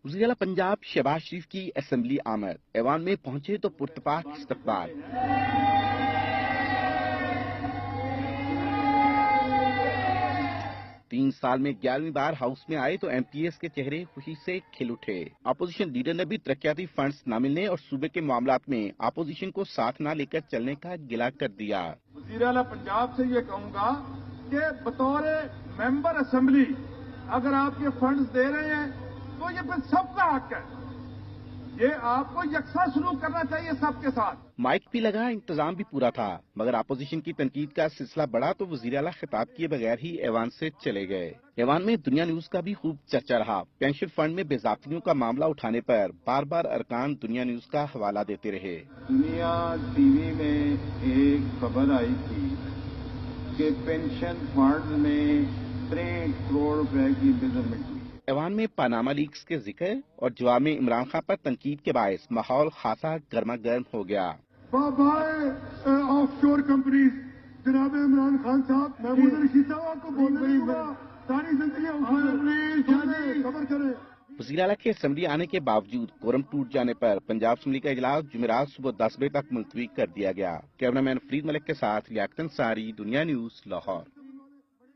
وزیر اعلیٰ پنجاب شہباز شریف کی اسمبلی آمد، ایوان میں پہنچے تو پرتپاک استقبال۔ 3 سال میں 11ویں بار ہاؤس میں آئے تو ایم پی ایس کے چہرے خوشی سے کھل اٹھے۔ اپوزیشن لیڈر نے بھی ترقیاتی فنڈز نہ ملنے اور صوبے کے معاملات میں اپوزیشن کو ساتھ نہ لے کر چلنے کا گلہ کر دیا۔ وزیر اعلیٰ پنجاب سے یہ کہوں گا کہ بطور ممبر اسمبلی اگر آپ یہ فنڈز دے رہے ہیں تو یہ پھر سب کا حق ہے، یہ آپ کو یکساں سلوک کرنا چاہیے سب کے ساتھ۔ مائک بھی لگا، انتظام بھی پورا تھا، مگر اپوزیشن کی تنقید کا سلسلہ بڑھا تو وزیر اعلیٰ خطاب کیے بغیر ہی ایوان سے چلے گئے۔ ایوان میں دنیا نیوز کا بھی خوب چرچا رہا۔ پینشن فنڈ میں بے ضابطگیوں کا معاملہ اٹھانے پر بار بار ارکان دنیا نیوز کا حوالہ دیتے رہے۔ دنیا ٹی وی میں ایک خبر آئی تھی کہ پینشن فنڈ میں 63 کروڑ روپے کی میجرمنٹ ہوئی۔ ایوان میں پاناما لیکس کے ذکر اور جواب میں عمران خان پر تنقید کے باعث ماحول خاصا گرما گرم ہو گیا۔ آف شور کمپنیز جناب عمران خان صاحب، محمود رشید صاحب آپ کو بولنے نہیں ہوا، ساری زندگی خبر کریں۔ وزیر اعلیٰ کے اسمبلی آنے کے باوجود کورم ٹوٹ جانے پر پنجاب اسمبلی کا اجلاس جمعرات صبح 10 بجے تک ملتوی کر دیا گیا۔ کیمرہ مین فرید ملک کے ساتھ لیاقت انصاری، دنیا نیوز، لاہور۔